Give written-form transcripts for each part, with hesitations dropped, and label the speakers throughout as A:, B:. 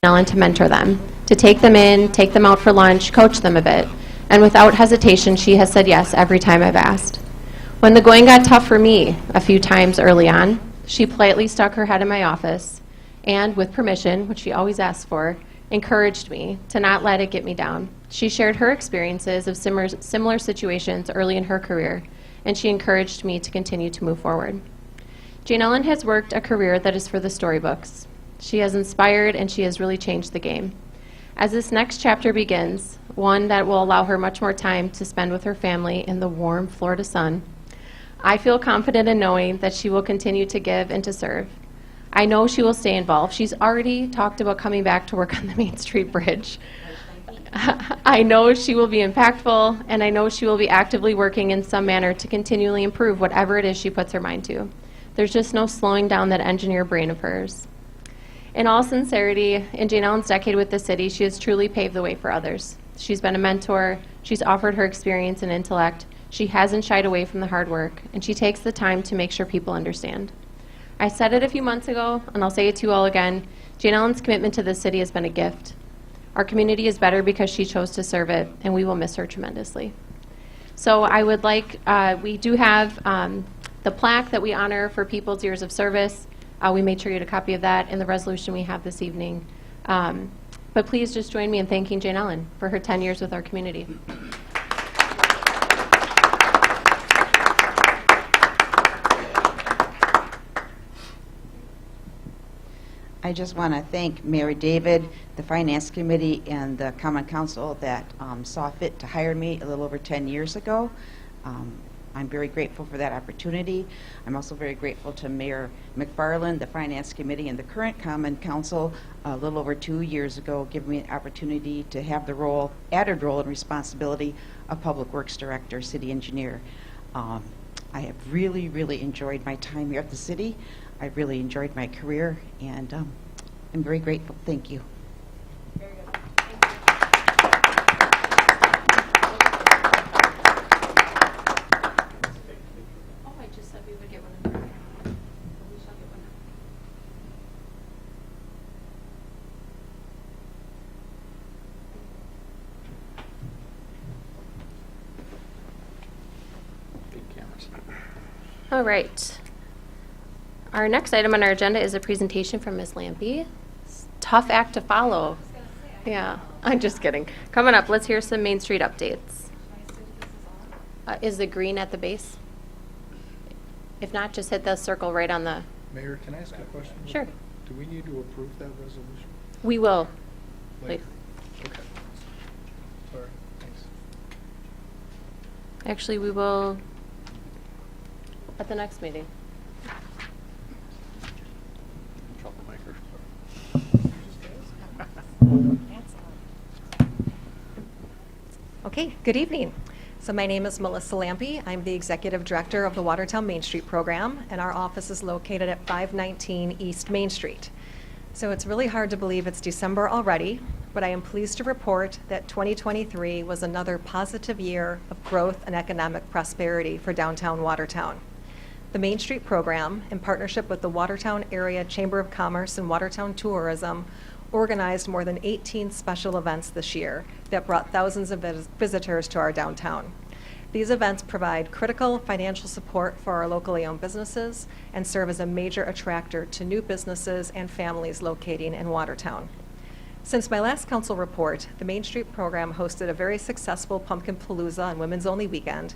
A: Ellen to mentor them, to take them in, take them out for lunch, coach them a bit. And without hesitation, she has said yes every time I've asked. When the going got tough for me a few times early on, she politely stuck her head in my office and, with permission, which she always asks for, encouraged me to not let it get me down. She shared her experiences of similar situations early in her career, and she encouraged me to continue to move forward. Jane Ellen has worked a career that is for the storybooks. She has inspired and she has really changed the game. As this next chapter begins, one that will allow her much more time to spend with her family in the warm Florida sun, I feel confident in knowing that she will continue to give and to serve. I know she will stay involved. She's already talked about coming back to work on the Main Street Bridge. I know she will be impactful, and I know she will be actively working in some manner to continually improve whatever it is she puts her mind to. There's just no slowing down that engineer brain of hers. In all sincerity, in Jane Ellen's decade with the city, she has truly paved the way for others. She's been a mentor, she's offered her experience and intellect, she hasn't shied away from the hard work, and she takes the time to make sure people understand. I said it a few months ago, and I'll say it to you all again, Jane Ellen's commitment to the city has been a gift. Our community is better because she chose to serve it, and we will miss her tremendously. So I would like, we do have the plaque that we honor for people's years of service. We made sure you had a copy of that in the resolution we have this evening. But please just join me in thanking Jane Ellen for her 10 years with our community.
B: I just want to thank Mayor David, the Finance Committee, and the Common Council that saw fit to hire me a little over 10 years ago. I'm very grateful for that opportunity. I'm also very grateful to Mayor McFarland, the Finance Committee, and the current Common Council a little over 2 years ago, giving me an opportunity to have the added role and responsibility of Public Works Director, City Engineer. I have really, really enjoyed my time here at the city. I really enjoyed my career, and I'm very grateful. Thank you.
A: Very good. Oh, I just said we would get one of them. We shall get one.
C: Big cameras.
A: All right. Our next item on our agenda is a presentation from Ms. Lampy. Tough act to follow. Yeah, I'm just kidding. Coming up, let's hear some Main Street updates. Is the green at the base? If not, just hit the circle right on the...
C: Mayor, can I ask a question?
A: Sure.
C: Do we need to approve that resolution?
A: We will.
C: Later. Okay. Sorry, thanks.
A: Actually, we will at the next meeting.
C: Troublemaker.
D: Okay, good evening. So my name is Melissa Lampy. I'm the Executive Director of the Watertown Main Street Program, and our office is located at 519 East Main Street. So it's really hard to believe it's December already, but I am pleased to report that 2023 was another positive year of growth and economic prosperity for downtown Watertown. The Main Street Program, in partnership with the Watertown Area Chamber of Commerce and Watertown Tourism, organized more than 18 special events this year that brought thousands of visitors to our downtown. These events provide critical financial support for our locally owned businesses and serve as a major attractor to new businesses and families locating in Watertown. Since my last council report, the Main Street Program hosted a very successful Pumpkin Palooza and Women's Only weekend,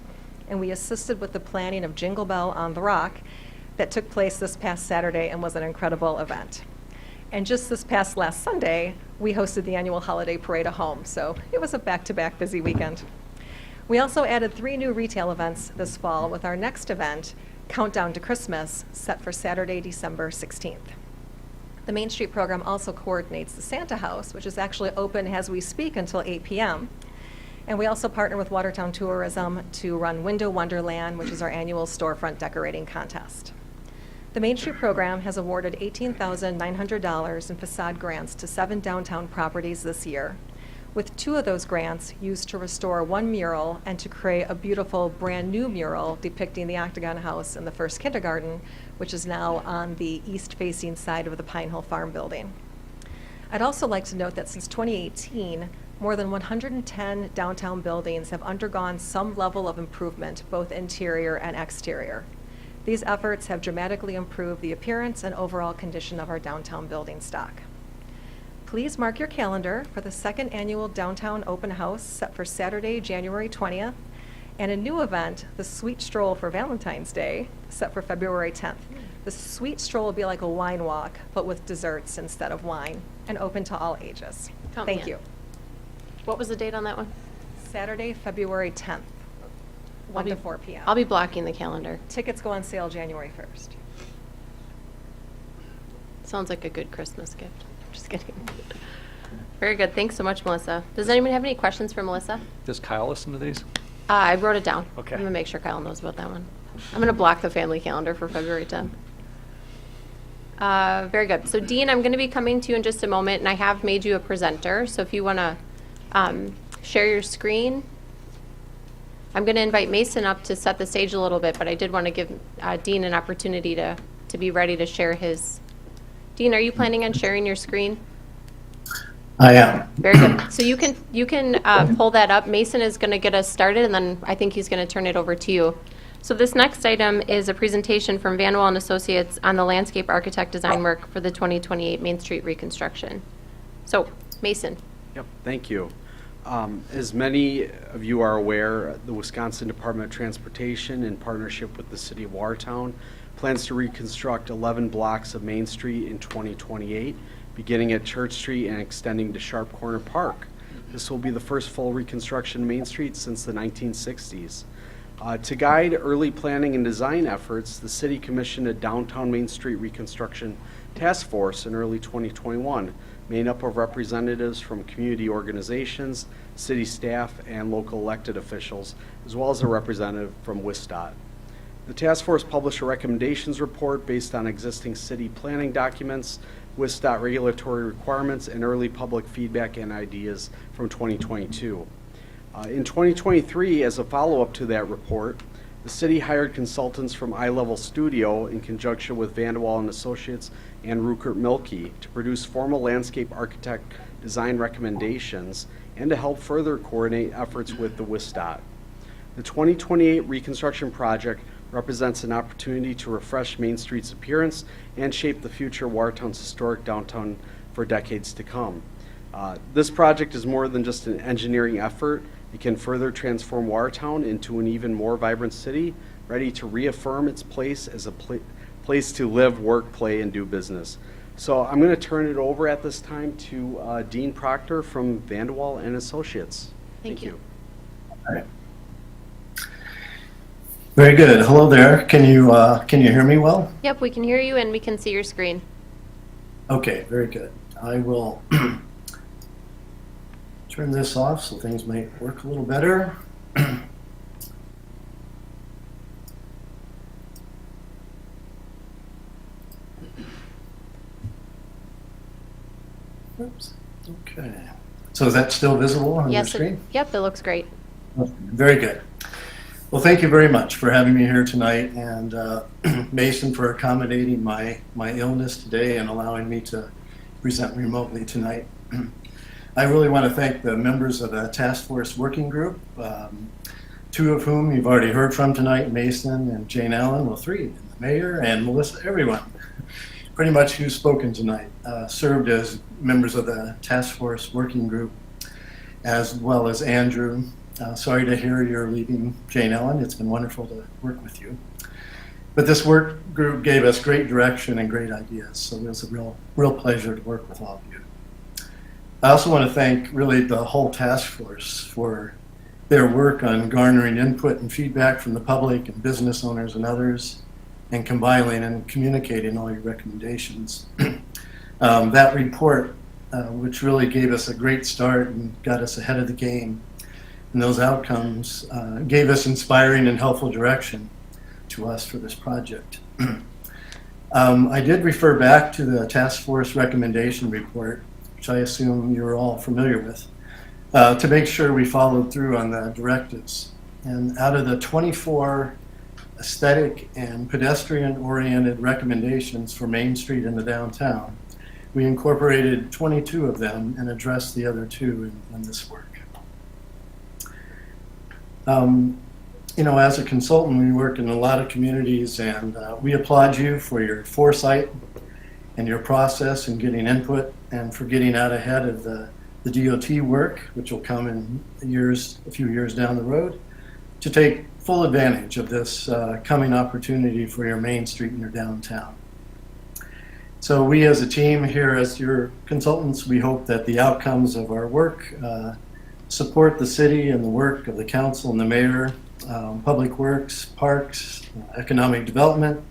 D: and we assisted with the planning of Jingle Bell on the Rock that took place this past Saturday and was an incredible event. And just this past last Sunday, we hosted the annual holiday parade at home, so it was a back-to-back busy weekend. We also added 3 new retail events this fall with our next event, Countdown to Christmas, set for Saturday, December 16th. The Main Street Program also coordinates the Santa House, which is actually open as we speak until 8 p.m. And we also partner with Watertown Tourism to run Window Wonderland, which is our annual storefront decorating contest. The Main Street Program has awarded $18,900 in facade grants to 7 downtown properties this year, with 2 of those grants used to restore 1 mural and to create a beautiful brand new mural depicting the Octagon House and the first kindergarten, which is now on the east-facing side of the Pine Hill Farm building. I'd also like to note that since 2018, more than 110 downtown buildings have undergone some level of improvement, both interior and exterior. These efforts have dramatically improved the appearance and overall condition of our downtown building stock. Please mark your calendar for the second annual Downtown Open House set for Saturday, January 20th, and a new event, the Sweet Stroll for Valentine's Day, set for February 10th. The Sweet Stroll will be like a wine walk, but with desserts instead of wine, and open to all ages.
A: Count me
D: Thank
A: in.
D: you.
A: What was the date on that one?
D: Saturday, February 10th, 1 to 4 p.m.
A: I'll be blocking the calendar.
D: Tickets go on sale January 1st.
A: Sounds like a good Christmas gift. Just kidding. Very good. Thanks so much, Melissa. Does anyone have any questions for Melissa?
E: Does Kyle listen to these?
A: I wrote it down.
E: Okay.
A: I'm going to make sure Kyle knows about that one. I'm going to block the family calendar for February 10th. Very good. So Dean, I'm going to be coming to you in just a moment, and I have made you a presenter. So if you want to share your screen. I'm going to invite Mason up to set the stage a little bit, but I did want to give Dean an opportunity to be ready to share his. Dean, are you planning on sharing your screen?
F: I am.
A: Very good. So you can pull that up. Mason is going to get us started, and then I think he's going to turn it over to you. So this next item is a presentation from Van Wall and Associates on the landscape architect design work for the 2028 Main Street reconstruction. So, Mason.
G: Yep, thank you. As many of you are aware, the Wisconsin Department of Transportation, in partnership with the City of Watertown, plans to reconstruct 11 blocks of Main Street in 2028, beginning at Church Street and extending to Sharp Corner Park. This will be the first full reconstruction of Main Street since the 1960s. To guide early planning and design efforts, the city commissioned a downtown Main Street reconstruction task force in early 2021, made up of representatives from community organizations, city staff, and local elected officials, as well as a representative from WISDOT. The task force published a recommendations report based on existing city planning documents, WISDOT regulatory requirements, and early public feedback and ideas from 2022. In 2023, as a follow-up to that report, the city hired consultants from iLevel Studio in conjunction with Van Wall and Associates and Rukert Milke to produce formal landscape architect design recommendations and to help further coordinate efforts with the WISDOT. The 2028 reconstruction project represents an opportunity to refresh Main Street's appearance and shape the future of Watertown's historic downtown for decades to come. This project is more than just an engineering effort. It can further transform Watertown into an even more vibrant city, ready to reaffirm its place as a place to live, work, play, and do business. So I'm going to turn it over at this time to Dean Proctor from Van Wall and Associates.
A: Thank you.
F: All right. Very good. Hello there. Can you hear me well?
A: Yep, we can hear you and we can see your screen.
F: Okay, very good. I will turn this off so things might work a little better. Oops. Okay. So is that still visible on your
A: Yes,
F: screen?
A: yep, it looks great.
F: Very good. Well, thank you very much for having me here tonight, and Mason for accommodating my illness today and allowing me to present remotely tonight. I really want to thank the members of the Task Force Working Group, two of whom you've already heard from tonight, Mason and Jane Allen, well, three, the mayor and Melissa, everyone, pretty much who's spoken tonight, served as members of the Task Force Working Group, as well as Andrew. Sorry to hear you're leaving, Jane Ellen. It's been wonderful to work with you. But this work group gave us great direction and great ideas, so it was a real pleasure to work with all of you. I also want to thank really the whole task force for their work on garnering input and feedback from the public and business owners and others, and compiling and communicating all your recommendations. That report, which really gave us a great start and got us ahead of the game, and those outcomes gave us inspiring and helpful direction to us for this project. I did refer back to the task force recommendation report, which I assume you're all familiar with, to make sure we followed through on the directives. And out of the 24 aesthetic and pedestrian-oriented recommendations for Main Street in the downtown, we incorporated 22 of them and addressed the other two in this work. You know, as a consultant, we work in a lot of communities, and we applaud you for your foresight and your process in getting input and for getting out ahead of the DOT work, which will come in a few years down the road, to take full advantage of this coming opportunity for your Main Street and your downtown. So we as a team here as your consultants, we hope that the outcomes of our work support the city and the work of the council and the mayor, public works, parks, economic development,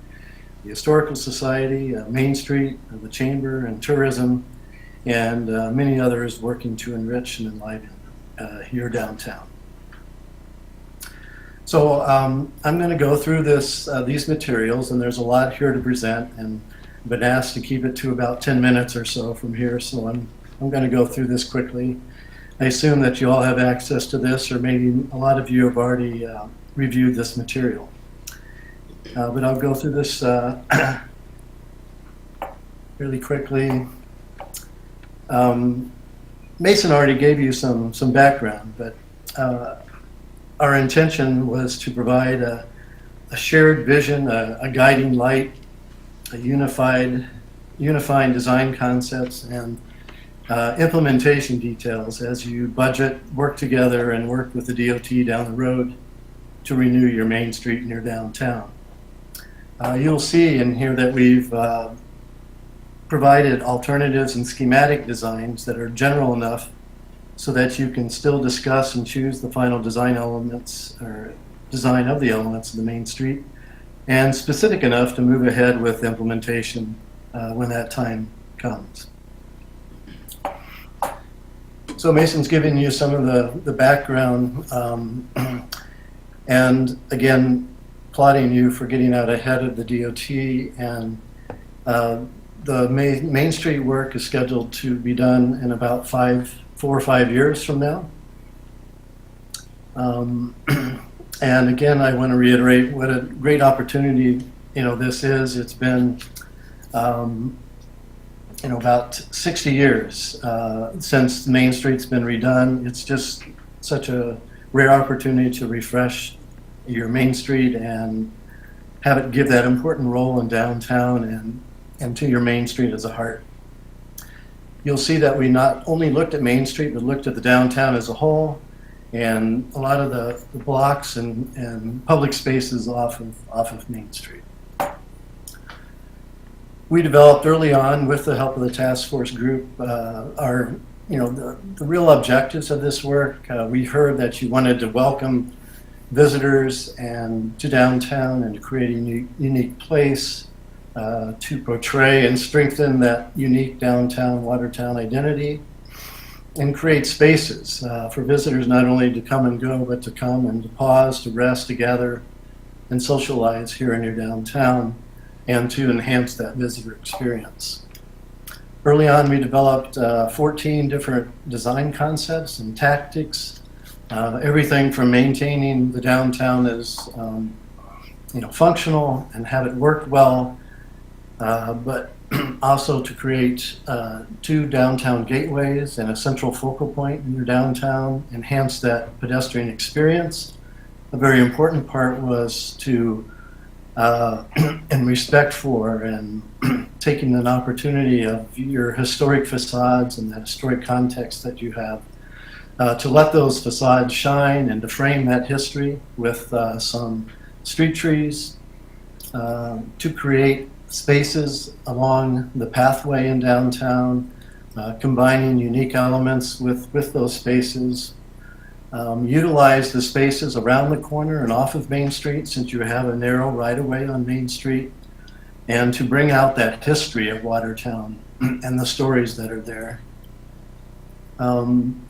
F: the Historical Society, Main Street, the Chamber, and tourism, and many others working to enrich and enliven your downtown. So I'm going to go through these materials, and there's a lot here to present, and I've been asked to keep it to about 10 minutes or so from here, so I'm going to go through this quickly. I assume that you all have access to this, or maybe a lot of you have already reviewed this material. But I'll go through this really quickly. Mason already gave you some background, but our intention was to provide a shared vision, a guiding light, a unifying design concepts, and implementation details as you budget, work together, and work with the DOT down the road to renew your Main Street and your downtown. You'll see in here that we've provided alternatives and schematic designs that are general enough so that you can still discuss and choose the final design elements or design of the elements of the Main Street, and specific enough to move ahead with implementation when that time comes. So Mason's given you some of the background and again applauding you for getting out ahead of the DOT, and the Main Street work is scheduled to be done in about 4 or 5 years from now. And again, I want to reiterate what a great opportunity this is. It's been about 60 years since Main Street's been redone. It's just such a rare opportunity to refresh your Main Street and have it give that important role in downtown and to your Main Street as a heart. You'll see that we not only looked at Main Street, but looked at the downtown as a whole, and a lot of the blocks and public spaces off of Main Street. We developed early on, with the help of the task force group, the real objectives of this work. We heard that you wanted to welcome visitors and to downtown and to create a unique place to portray and strengthen that unique downtown Watertown identity, and create spaces for visitors not only to come and go, but to come and to pause, to rest, to gather, and socialize here in your downtown, and to enhance that visitor experience. Early on, we developed 14 different design concepts and tactics, everything from maintaining the downtown as functional and have it work well, but also to create 2 downtown gateways and a central focal point in your downtown, enhance that pedestrian experience. A very important part was to, in respect for and taking an opportunity of your historic facades and that historic context that you have, to let those facades shine and to frame that history with some street trees, to create spaces along the pathway in downtown, combining unique elements with those spaces. Utilize the spaces around the corner and off of Main Street, since you have a narrow right-of-way on Main Street, and to bring out that history of Watertown and the stories that are there.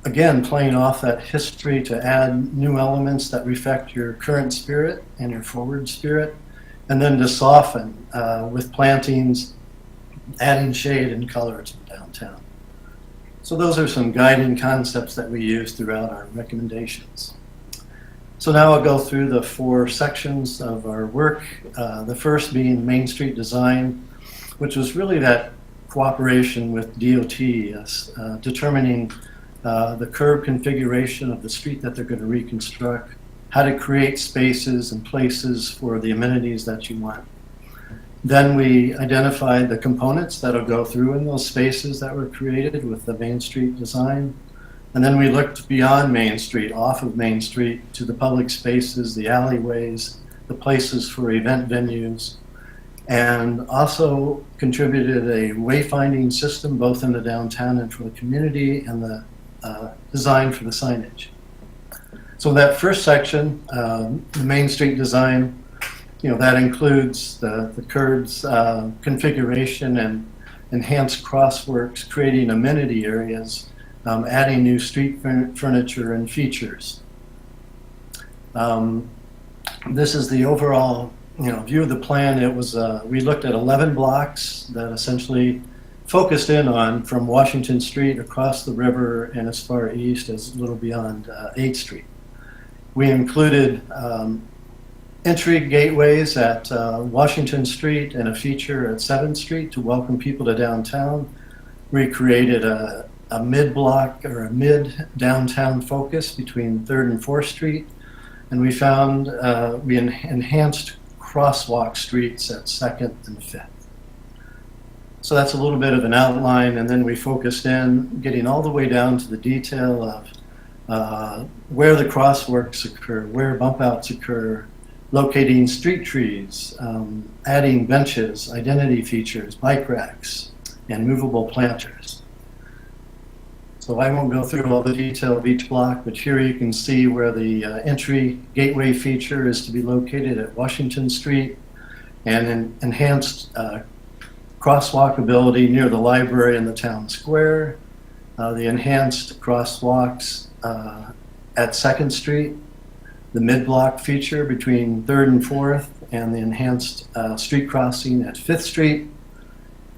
F: Again, playing off that history to add new elements that reflect your current spirit and your forward spirit, and then to soften with plantings, adding shade and color to downtown. So those are some guiding concepts that we use throughout our recommendations. So now I'll go through the 4 sections of our work. The first being Main Street design, which was really that cooperation with DOT, determining the curb configuration of the street that they're going to reconstruct, how to create spaces and places for the amenities that you want. Then we identified the components that'll go through in those spaces that were created with the Main Street design. And then we looked beyond Main Street, off of Main Street, to the public spaces, the alleyways, the places for event venues, and also contributed a wayfinding system both in the downtown and for the community, and the design for the signage. So that first section, the Main Street design, that includes the curbs configuration and enhanced crosswalks, creating amenity areas, adding new street furniture and features. This is the overall view of the plan. It was we looked at 11 blocks that essentially focused in on from Washington Street across the river and as far east as a little beyond 8th Street. We included entry gateways at Washington Street and a feature at 7th Street to welcome people to downtown. We created a mid-block or a mid-downtown focus between 3rd and 4th Street, and we found we enhanced crosswalk streets at 2nd and 5th. So that's a little bit of an outline, and then we focused in, getting all the way down to the detail of where the crosswalks occur, where bump outs occur, locating street trees, adding benches, identity features, bike racks, and movable planters. So I won't go through all the detail of each block, but here you can see where the entry gateway feature is to be located at Washington Street, and enhanced crosswalk ability near the library and the town square, the enhanced crosswalks at 2nd Street, the mid-block feature between 3rd and 4th, and the enhanced street crossing at 5th Street,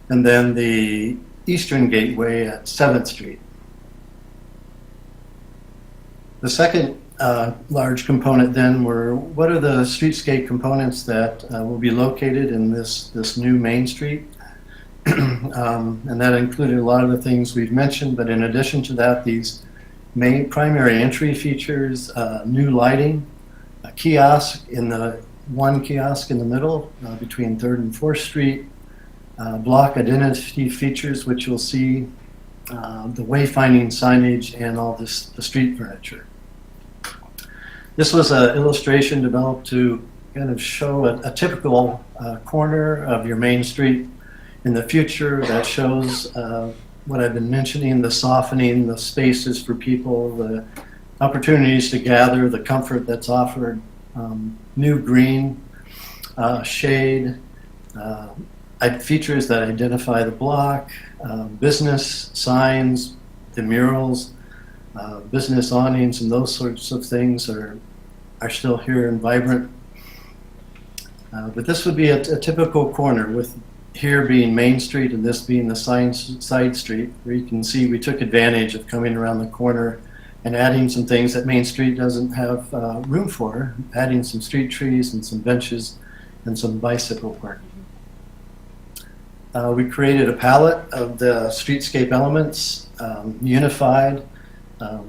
F: and then the eastern gateway at 7th Street. The second large component then were, what are the streetscape components that will be located in this new Main Street? And that included a lot of the things we've mentioned, but in addition to that, these main primary entry features, new lighting, a kiosk one kiosk in the middle between 3rd and 4th Street, block identity features, which you'll see, the wayfinding signage, and all the street furniture. This was an illustration developed to kind of show a typical corner of your Main Street in the future that shows what I've been mentioning, the softening, the spaces for people, the opportunities to gather, the comfort that's offered, new green, shade, features that identify the block, business signs, the murals, business awnings, and those sorts of things are still here and vibrant. But this would be a typical corner, with here being Main Street and this being the side street, where you can see we took advantage of coming around the corner and adding some things that Main Street doesn't have room for, adding some street trees and some benches and some bicycle parking. We created a palette of the streetscape elements, unified,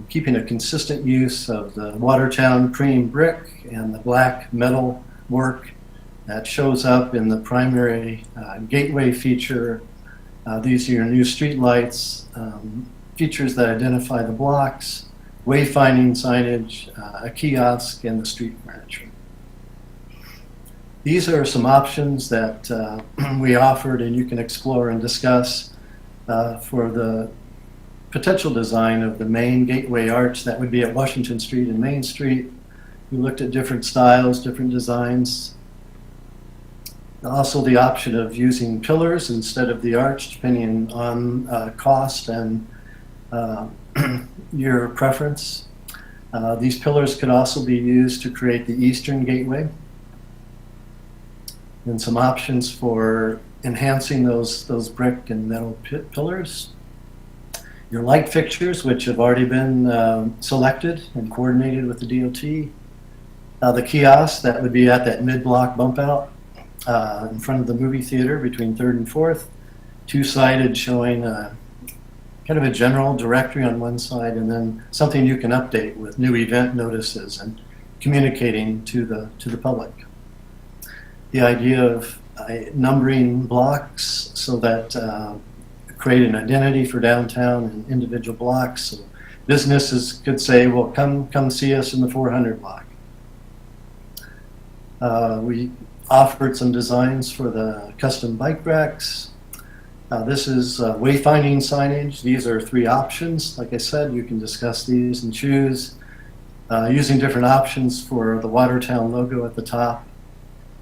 F: keeping a consistent use of the Watertown cream brick and the black metal work that shows up in the primary gateway feature. These are your new street lights, features that identify the blocks, wayfinding signage, a kiosk, and the street furniture. These are some options that we offered and you can explore and discuss for the potential design of the main gateway arch that would be at Washington Street and Main Street. We looked at different styles, different designs. Also the option of using pillars instead of the arch, depending on cost and your preference. These pillars could also be used to create the eastern gateway. And some options for enhancing those brick and metal pillars. Your light fixtures, which have already been selected and coordinated with the DOT. The kiosk that would be at that mid-block bump out in front of the movie theater between 3rd and 4th. two-sided showing kind of a general directory on one side and then something you can update with new event notices and communicating to the public. The idea of numbering blocks so that create an identity for downtown and individual blocks. So businesses could say, well, come see us in the 400 block. We offered some designs for the custom bike racks. This is wayfinding signage. These are 3 options. Like I said, you can discuss these and choose using different options for the Watertown logo at the top.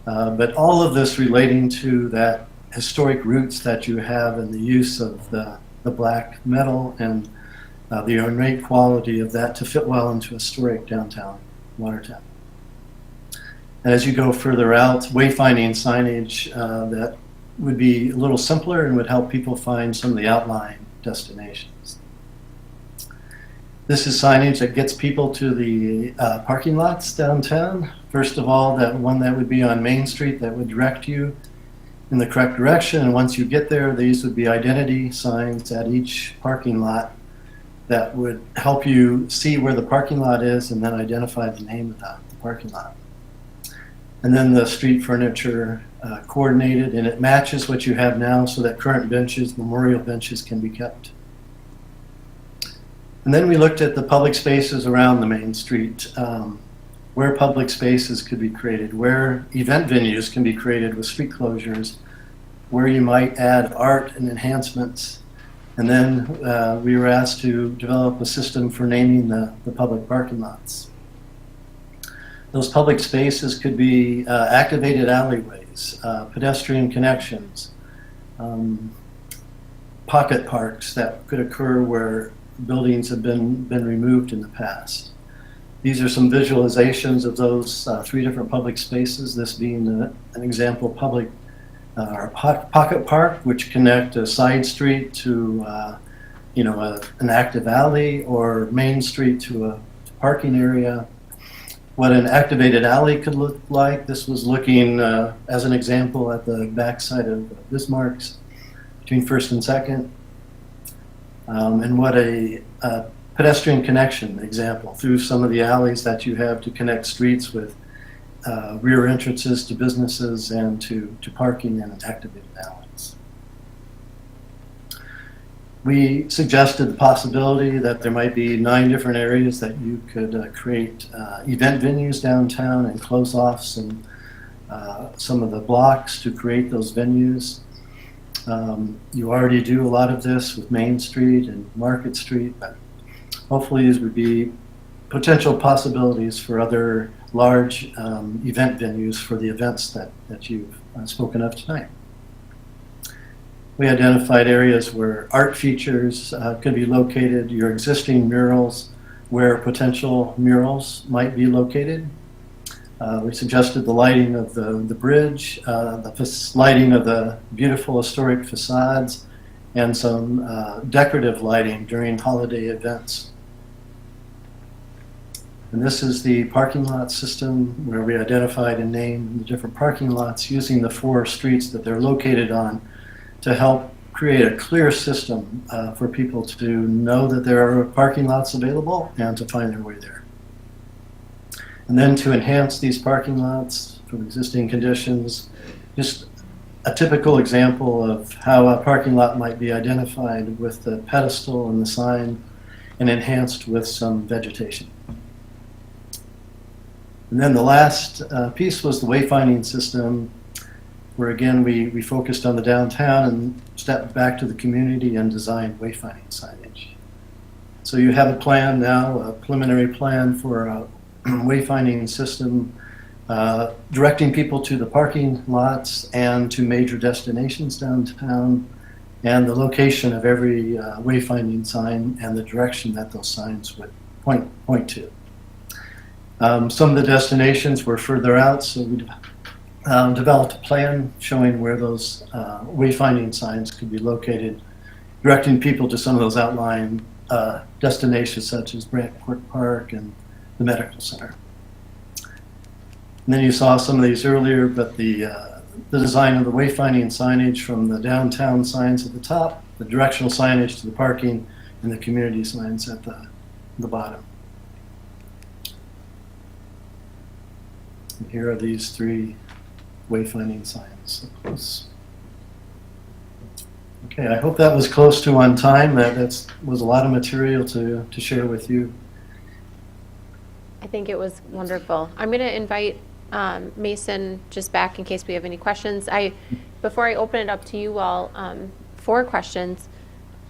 F: But all of this relating to that historic roots that you have and the use of the black metal and the ornate quality of that to fit well into historic downtown Watertown. As you go further out, wayfinding signage that would be a little simpler and would help people find some of the outlying destinations. This is signage that gets people to the parking lots downtown. First of all, that one that would be on Main Street that would direct you in the correct direction. And once you get there, these would be identity signs at each parking lot that would help you see where the parking lot is and then identify the name of the parking lot. And then the street furniture coordinated, and it matches what you have now so that current benches, memorial benches, can be kept. And then we looked at the public spaces around the main street, where public spaces could be created, where event venues can be created with street closures, where you might add art and enhancements. And then we were asked to develop a system for naming the public parking lots. Those public spaces could be activated alleyways, pedestrian connections, pocket parks that could occur where buildings have been removed in the past. These are some visualizations of those 3 different public spaces, this being an example public or pocket park, which connect a side street to an active alley, or Main Street to a parking area. What an activated alley could look like. This was looking, as an example, at the backside of Bismarck's between 1st and 2nd. And what a pedestrian connection example through some of the alleys that you have to connect streets with rear entrances to businesses and to parking and activated alleys. We suggested the possibility that there might be 9 different areas that you could create event venues downtown and close off some of the blocks to create those venues. You already do a lot of this with Main Street and Market Street, but hopefully these would be potential possibilities for other large event venues for the events that you've spoken of tonight. We identified areas where art features could be located, your existing murals, where potential murals might be located. We suggested the lighting of the bridge, the lighting of the beautiful historic facades, and some decorative lighting during holiday events. And this is the parking lot system where we identified and named the different parking lots using the 4 streets that they're located on to help create a clear system for people to know that there are parking lots available and to find their way there. And then to enhance these parking lots from existing conditions, just a typical example of how a parking lot might be identified with the pedestal and the sign and enhanced with some vegetation. And then the last piece was the wayfinding system, where again we focused on the downtown and stepped back to the community and designed wayfinding signage. So you have a plan now, a preliminary plan for a wayfinding system directing people to the parking lots and to major destinations downtown, and the location of every wayfinding sign and the direction that those signs would point to. Some of the destinations were further out, so we developed a plan showing where those wayfinding signs could be located, directing people to some of those outlying destinations such as Brant Court Park and the Medical Center. And then you saw some of these earlier, but the the design of the wayfinding signage from the downtown signs at the top, the directional signage to the parking, and the community signs at the bottom. And here are these 3 wayfinding signs. Okay, I hope that was close to on time. That was a lot of material to share with you.
A: I think it was wonderful. I'm going to invite Mason just back in case we have any questions. Before I open it up to you all for questions,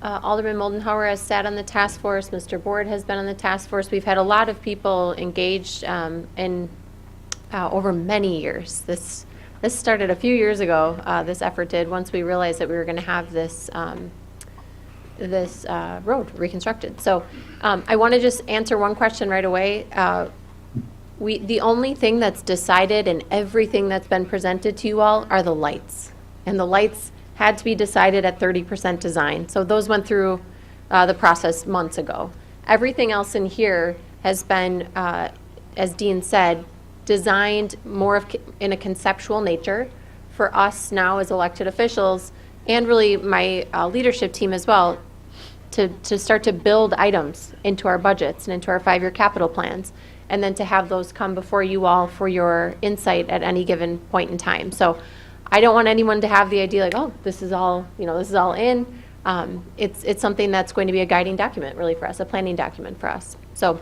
A: Alderman Moldenhauer has sat on the task force. Mr. Board has been on the task force. We've had a lot of people engaged in over many years. This started a few years ago. This effort did, once we realized that we were going to have this road reconstructed. So I want to just answer one question right away. The only thing that's decided and everything that's been presented to you all are the lights. And the lights had to be decided at 30% design. So those went through the process months ago. Everything else in here has been, as Dean said, designed more in a conceptual nature for us now as elected officials, and really my leadership team as well, to start to build items into our budgets and into our 5-year capital plans, and then to have those come before you all for your insight at any given point in time. So I don't want anyone to have the idea like, oh, this is all in. It's something that's going to be a guiding document really for us, a planning document for us. So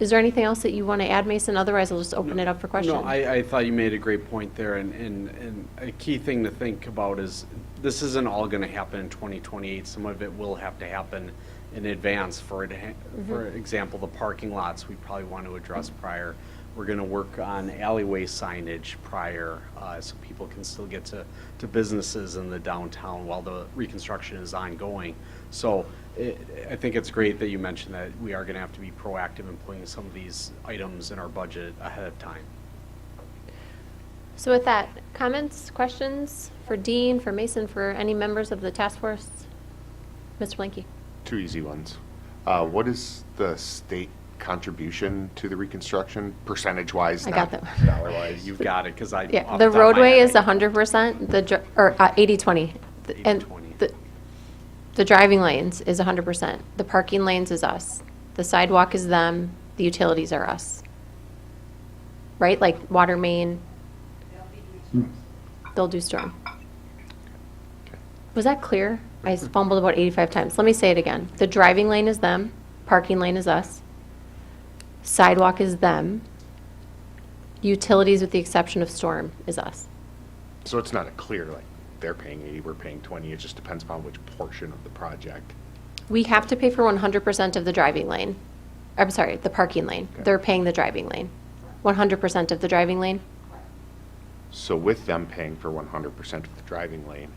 A: is there anything else that you want to add, Mason? Otherwise, I'll just open it up for questions.
G: No, I thought you made a great point there, and a key thing to think about is this isn't all going to happen in 2028. Some of it will have to happen in advance. For example, the parking lots we probably want to address prior. We're going to work on alleyway signage prior, so people can still get to businesses in the downtown while the reconstruction is ongoing. So I think it's great that you mentioned that we are going to have to be proactive in putting some of these items in our budget ahead of time.
A: So with that, comments, questions for Dean, for Mason, for any members of the task force? Mr. Blanky.
E: 2 easy ones. What is the state contribution to the reconstruction, percentage-wise?
A: I got that.
E: Dollar-wise.
G: You've got it, because I
A: Yeah,
G: off
A: the
G: top of my
A: roadway
G: head,
A: is 100%, or 80/20. And
G: 80/20.
A: the driving lanes is 100%. The parking lanes is us. The sidewalk is them. The utilities are us. Right? Like water main. They'll do storm. Was that clear? I fumbled about 85 times. Let me say it again. The driving lane is them. Parking lane is us. Sidewalk is them. Utilities, with the exception of storm, is us.
E: So it's not a clear, like, they're paying 80, we're paying 20. It just depends upon which portion of the project.
A: We have to pay for 100% of the driving lane. I'm sorry, the parking lane.
E: Okay.
A: They're paying the driving lane. 100% of the driving lane.
E: So with them paying for 100% of the driving lane,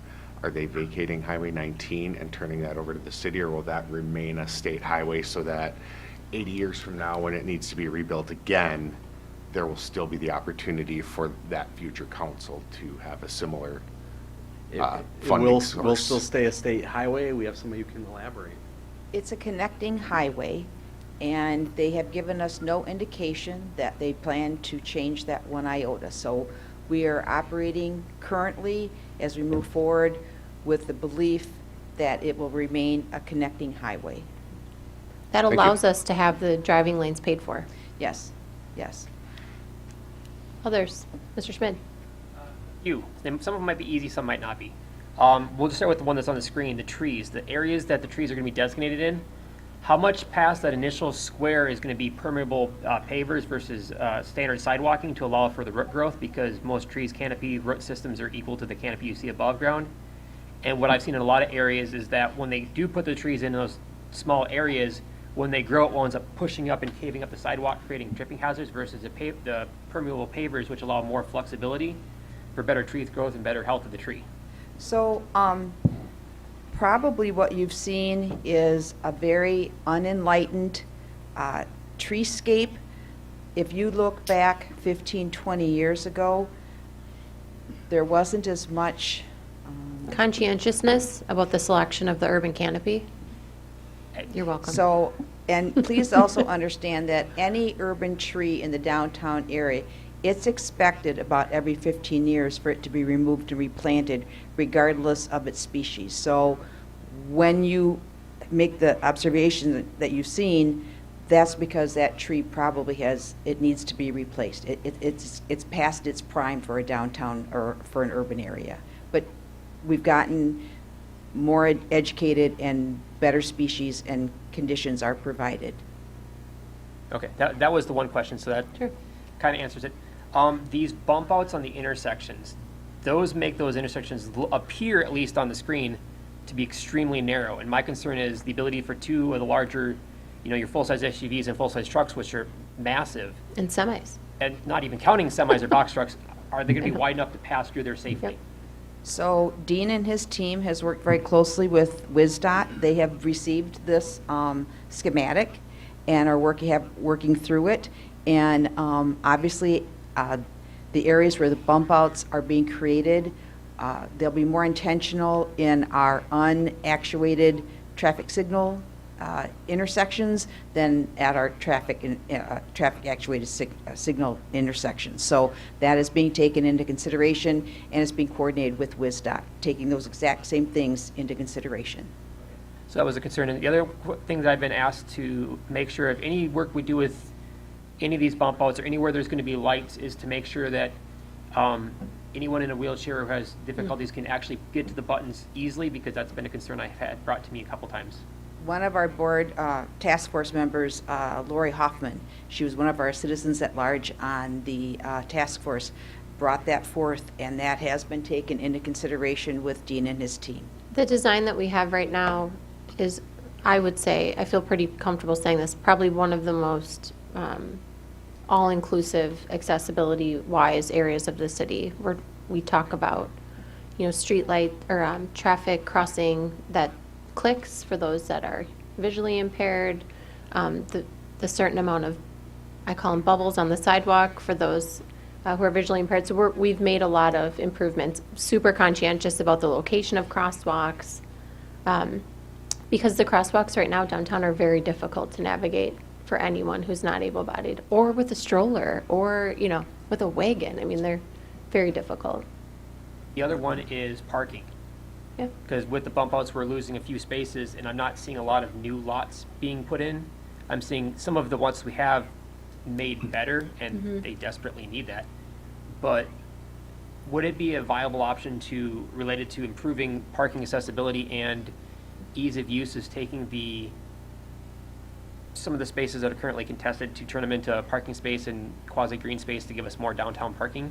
E: are they vacating Highway 19 and turning that over to the city, or will that remain a state highway so that 80 years from now, when it needs to be rebuilt again, there will still be the opportunity for that future council to have a similar funding
G: Will
E: source?
G: still stay a state highway. We have somebody who can elaborate.
B: It's a connecting highway, and they have given us no indication that they plan to change that one iota. So we are operating currently, as we move forward, with the belief that it will remain a connecting highway.
A: That
E: Thank you.
A: allows us to have the driving lanes paid for.
B: Yes, yes.
A: Others? Mr. Schmidt?
H: And some of them might be easy, some might not be. We'll just start with the one that's on the screen, the trees. The areas that the trees are going to be designated in, how much past that initial square is going to be permeable pavers versus standard sidewalking to allow for the root growth, because most trees' canopy root systems are equal to the canopy you see above ground. And what I've seen in a lot of areas is that when they do put the trees in those small areas, when they grow, it ends up pushing up and caving up the sidewalk, creating dripping hazards, versus the permeable pavers, which allow more flexibility for better tree growth and better health of the tree.
B: So probably what you've seen is a very unenlightened treescape. If you look back 15, 20 years ago, there wasn't as much
A: Conscientiousness about the selection of the urban canopy? You're welcome.
B: So, and please also understand that any urban tree in the downtown area it's expected about every 15 years for it to be removed and replanted regardless of its species. So when you make the observation that you've seen, that's because that tree probably it needs to be replaced. It's past its prime for a downtown or for an urban area. But we've gotten more educated and better species and conditions are provided.
H: Okay, that was the one question, so that
A: Sure.
H: kind of answers it. These bump outs on the intersections, those make those intersections appear, at least on the screen, to be extremely narrow. And my concern is the ability for two of the larger, your full-size SUVs and full-size trucks, which are massive,
A: And semis.
H: and not even counting semis or box trucks, are they going to be wide enough to pass through their safely?
A: Yep.
B: So Dean and his team has worked very closely with WisDOT. They have received this schematic and are working through it. And obviously, the areas where the bump outs are being created, they'll be more intentional in our unactuated traffic signal intersections than at our traffic actuated signal intersections. So that is being taken into consideration and is being coordinated with WisDOT, taking those exact same things into consideration.
H: So that was a concern. And the other thing that I've been asked to make sure if any work we do with any of these bump outs or anywhere there's going to be lights is to make sure that anyone in a wheelchair who has difficulties can actually get to the buttons easily, because that's been a concern I've had brought to me a couple times.
B: One of our board task force members, Lori Hoffman, she was one of our citizens at large on the task force, brought that forth, and that has been taken into consideration with Dean and his team.
A: The design that we have right now is, I would say, I feel pretty comfortable saying this, probably one of the most all-inclusive accessibility-wise areas of the city, where we talk about, street light or traffic crossing that clicks for those that are visually impaired, the certain amount of, I call them bubbles on the sidewalk for those who are visually impaired. So we've made a lot of improvements, super conscientious about the location of crosswalks, because the crosswalks right now downtown are very difficult to navigate for anyone who's not able-bodied, or with a stroller, or, with a wagon. I mean, they're very difficult.
H: The other one is parking.
A: Yeah.
H: Because with the bump outs, we're losing a few spaces, and I'm not seeing a lot of new lots being put in. I'm seeing some of the ones we have made better, and they desperately need that. But would it be a viable option related to improving parking accessibility and ease of use, is taking some of the spaces that are currently contested to turn them into a parking space and quasi-green space to give us more downtown parking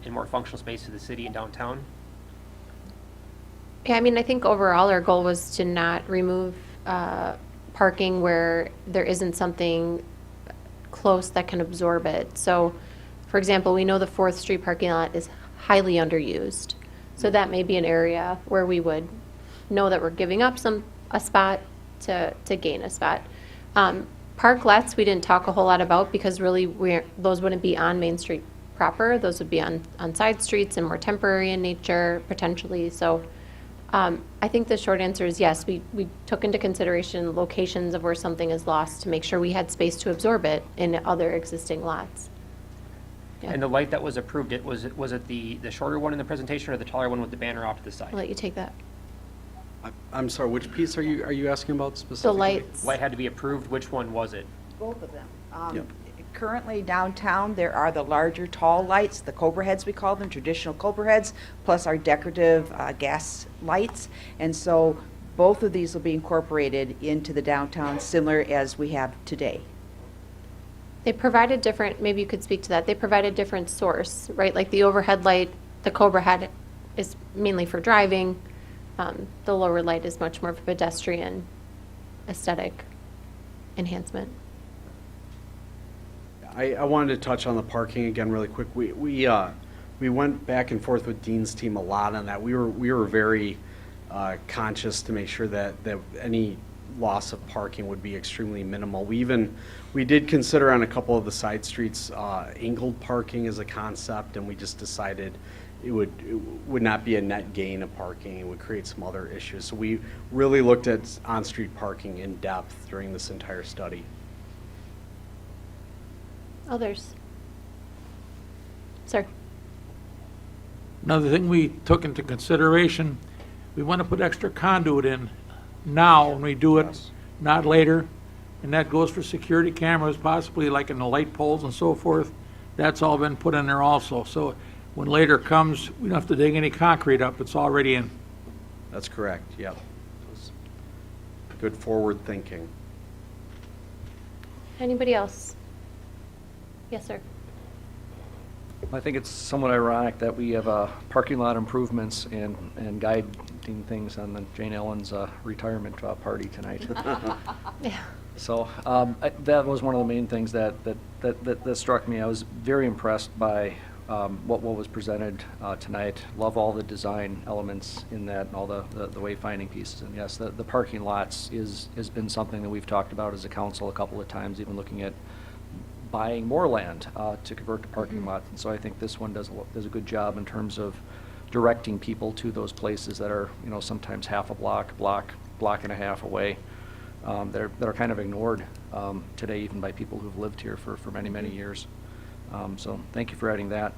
H: and more functional space to the city and downtown?
A: Yeah, I mean, I think overall our goal was to not remove parking where there isn't something close that can absorb it. So, for example, we know the 4th Street parking lot is highly underused. So that may be an area where we would know that we're giving up a spot to gain a spot. Parklets, we didn't talk a whole lot about, because really those wouldn't be on Main Street proper. Those would be on side streets and more temporary in nature, potentially. So I think the short answer is yes. We took into consideration locations of where something is lost to make sure we had space to absorb it in other existing lots. Yeah.
H: And the light that was approved, was it the shorter one in the presentation or the taller one with the banner off to the side?
A: I'll let you take that.
G: I'm sorry, which piece are you asking about
A: The
G: specifically?
A: lights.
H: Light had to be approved. Which one was it?
B: Both of them.
G: Yep.
B: Currently downtown, there are the larger tall lights, the Cobra heads we call them, traditional Cobra heads, plus our decorative gas lights. And so both of these will be incorporated into the downtown, similar as we have today.
A: They provide a different, maybe you could speak to that. They provide a different source, right? Like the overhead light, the Cobra head is mainly for driving. The lower light is much more of a pedestrian aesthetic enhancement.
G: I wanted to touch on the parking again really quick. We went back and forth with Dean's team a lot on that. We were very conscious to make sure that any loss of parking would be extremely minimal. We did consider on a couple of the side streets angled parking as a concept, and we just decided it would not be a net gain of parking. It would create some other issues. So we really looked at on-street parking in depth during this entire study.
A: Others? Sir?
I: Another thing we took into consideration, we want to put extra conduit in now when we do it, not later. And that goes for security cameras, possibly like in the light poles and so forth. That's all been put in there also. So when later comes, we don't have to dig any concrete up. It's already in.
G: That's correct, yep. Good forward thinking.
A: Anybody else? Yes, sir.
J: I think it's somewhat ironic that we have parking lot improvements and guiding things on the Jane Ellen's retirement party tonight.
A: Yeah.
J: So that was one of the main things that struck me. I was very impressed by what was presented tonight. Love all the design elements in that and all the wayfinding pieces. And yes, the parking lots has been something that we've talked about as a council a couple of times, even looking at buying more land to convert to parking lots. And so I think this one does a good job in terms of directing people to those places that are, sometimes half a block and a half away, that are kind of ignored today, even by people who've lived here for many, many years. So thank you for adding that.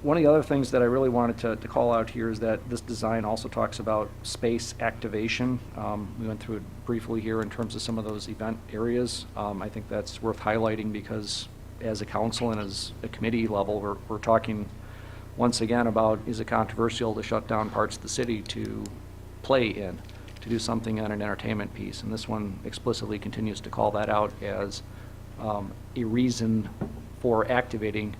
J: One of the other things that I really wanted to call out here is that this design also talks about space activation. We went through it briefly here in terms of some of those event areas. I think that's worth highlighting because as a council and as a committee level, we're talking once again about, is it controversial to shut down parts of the city to play in, to do something on an entertainment piece? And this one explicitly continues to call that out as a reason for activating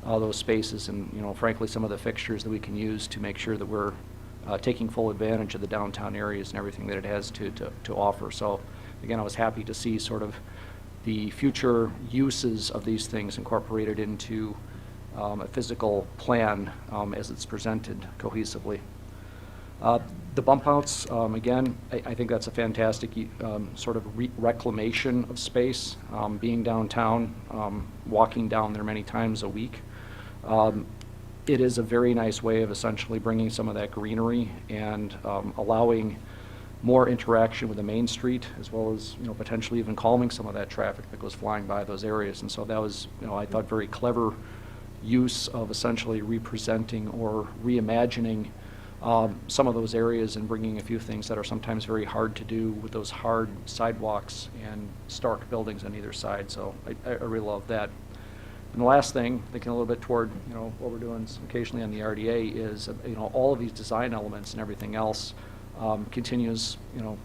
J: those spaces and, frankly, some of the fixtures that we can use to make sure that we're taking full advantage of the downtown areas and everything that it has to offer. So, again, I was happy to see sort of the future uses of these things incorporated into a physical plan as it's presented cohesively. The bump outs, again, I think that's a fantastic sort of reclamation of space. Being downtown, walking down there many times a week, it is a very nice way of essentially bringing some of that greenery and allowing more interaction with the main street, as well as potentially even calming some of that traffic that goes flying by those areas. And so that was, I thought, very clever use of essentially representing or reimagining some of those areas and bringing a few things that are sometimes very hard to do with those hard sidewalks and stark buildings on either side. So I really love that. And the last thing, thinking a little bit toward what we're doing occasionally on the RDA, is all of these design elements and everything else continues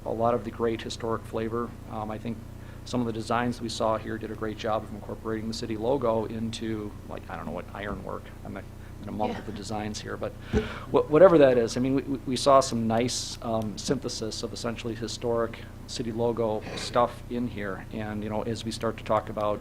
J: a lot of the great historic flavor. I think some of the designs we saw here did a great job of incorporating the city logo into, like, I don't know what, ironwork. I'm not going to mumble the designs here, but whatever that is. I mean, we saw some nice synthesis of essentially historic city logo stuff in here. And as we start to talk about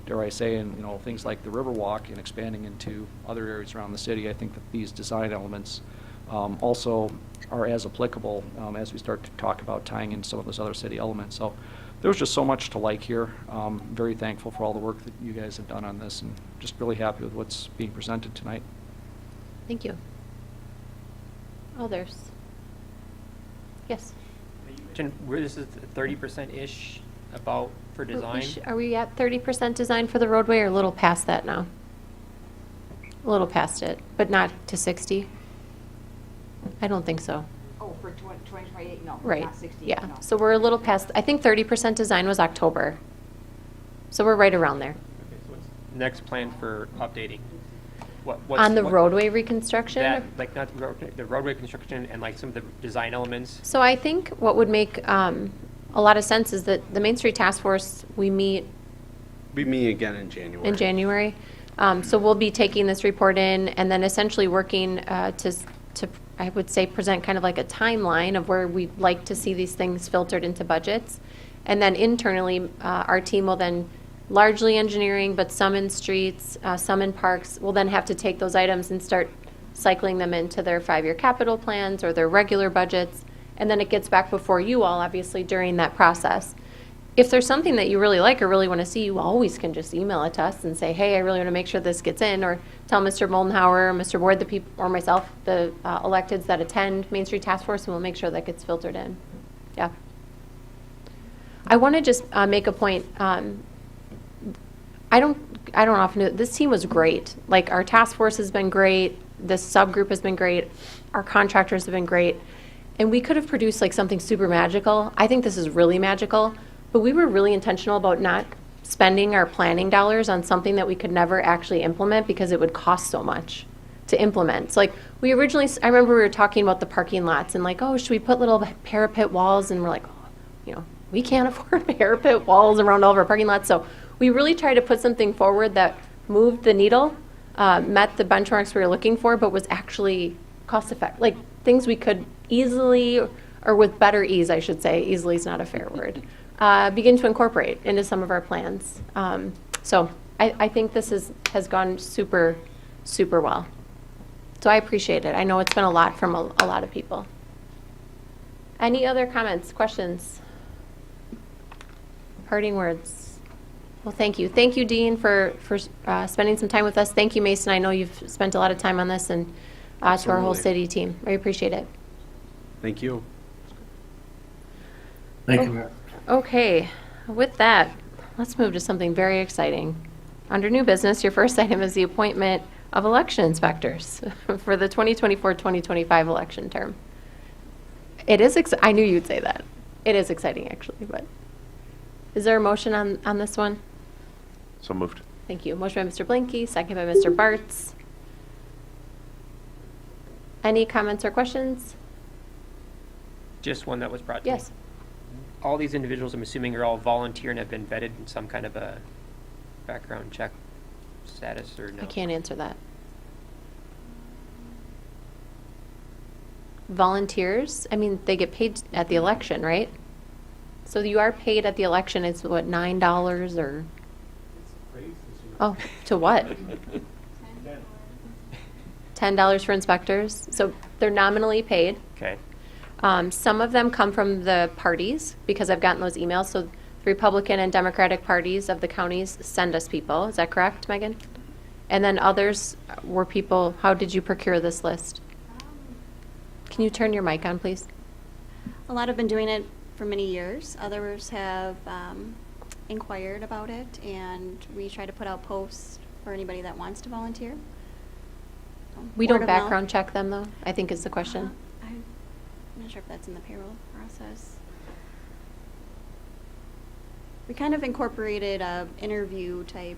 J: dare I say, and things like the Riverwalk and expanding into other areas around the city, I think that these design elements also are as applicable as we start to talk about tying in some of those other city elements. So there was just so much to like here. Very thankful for all the work that you guys have done on this, and just really happy with what's being presented tonight.
A: Thank you. Others? Yes?
H: You mentioned where this is 30%-ish about for design.
A: Are we at 30% design for the roadway, or a little past that now? A little past it, but not to 60? I don't think so.
B: Oh, for 2028, no,
A: Right,
B: not 60,
A: yeah.
B: no.
A: So we're a little past, I think 30% design was October. So we're right around there.
H: Okay, so what's next plan for updating? What's
A: On the
H: what-
A: roadway reconstruction?
H: That, like, not the roadway construction and like some of the design elements.
A: So I think what would make a lot of sense is that the Main Street Task Force, we meet
G: Be me again in January.
A: in January. So we'll be taking this report in and then essentially working to, I would say, present kind of like a timeline of where we'd like to see these things filtered into budgets. And then internally, our team will then, largely engineering, but some in streets, some in parks, will then have to take those items and start cycling them into their 5-year capital plans or their regular budgets. And then it gets back before you all, obviously, during that process. If there's something that you really like or really want to see, you always can just email it to us and say, hey, I really want to make sure this gets in, or tell Mr. Moldenhauer, or Mr. Ward, the people, or myself, the electeds that attend Main Street Task Force, and we'll make sure that gets filtered in. Yeah. I want to just make a point. I don't often do it. This team was great. Like, our task force has been great. This subgroup has been great. Our contractors have been great. And we could have produced like something super magical. I think this is really magical, but we were really intentional about not spending our planning dollars on something that we could never actually implement because it would cost so much to implement. So like, we originally, I remember we were talking about the parking lots and like, oh, should we put little parapet walls? And we're like, oh, you know, we can't afford parapet walls around all of our parking lots. So we really tried to put something forward that moved the needle, met the benchmarks we were looking for, but was actually cost effective, like things we could easily, or with better ease, I should say, easily is not a fair word, begin to incorporate into some of our plans. So I think this has gone super, super well. So I appreciate it. I know it's been a lot from a lot of people. Any other comments, questions? Parting words? Well, thank you. Thank you, Dean, for spending some time with us. Thank you, Mason. I know you've spent a lot of time on this, and to our whole
G: Absolutely.
A: city team. I appreciate it.
G: Thank you.
F: Thank you, Mayor.
A: Okay, with that, let's move to something very exciting. Under new business, your first item is the appointment of election inspectors for the 2024-2025 election term. It is, I knew you'd say that. It is exciting, actually, but is there a motion on this one?
E: So moved.
A: Thank you. Motion by Mr. Blinky, second by Mr. Bartz. Any comments or questions?
H: Just one that was brought to me.
A: Yes.
H: All these individuals, I'm assuming, are all volunteer and have been vetted in some kind of a background check status, or no?
A: I can't answer that. Volunteers, I mean, they get paid at the election, right? So you are paid at the election, it's what, $9 or? Oh, to what? $10 for inspectors, so they're nominally paid.
H: Okay.
A: Some of them come from the parties, because I've gotten those emails, so the Republican and Democratic parties of the counties send us people, is that correct, Megan? And then others were people, how did you procure this list? Can you turn your mic on, please?
K: A lot have been doing it for many years. Others have inquired about it, and we try to put out posts for anybody that wants to volunteer.
A: We
K: Word
A: don't
K: of mouth.
A: background check them, though, I think is the question.
K: I'm not sure if that's in the payroll process. We kind of incorporated a interview type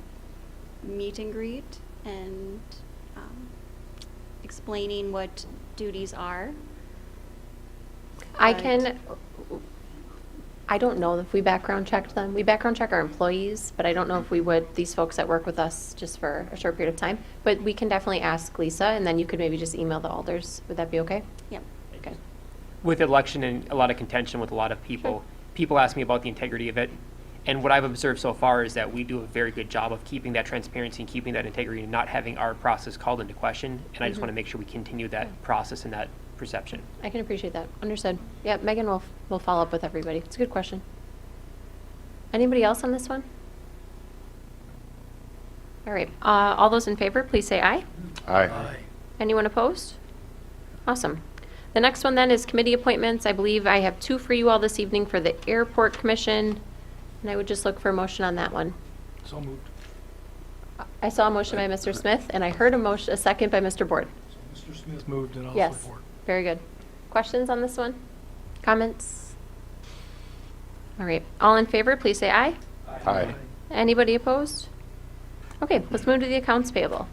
K: meet and greet and explaining what duties are.
A: I
K: But-
A: can, I don't know if we background checked them. We background check our employees, but I don't know if we would, these folks that work with us just for a short period of time. But we can definitely ask Lisa, and then you could maybe just email the alders. Would that be okay?
K: Yep.
A: Okay.
H: With election and a lot of contention with a lot of people,
A: Sure.
H: people ask me about the integrity of it. And what I've observed so far is that we do a very good job of keeping that transparency and keeping that integrity and not having our process called into question. And I just want to make sure we continue that process and that perception.
A: I can appreciate that. Understood. Yeah, Megan will follow up with everybody. It's a good question. Anybody else on this one? All right. All those in favor, please say aye.
E: Aye.
A: Anyone opposed? Awesome. The next one then is committee appointments. I believe I have two for you all this evening for the Airport Commission, and I would just look for a motion on that one.
C: So moved.
A: I saw a motion by Mr. Smith, and I heard a second by Mr. Board.
C: So Mr. Smith moved and I'll
A: Yes,
C: support.
A: very good. Questions on this one? Comments? All right. All in favor, please say aye.
E: Aye.
A: Anybody opposed? Okay, let's move to the accounts payable.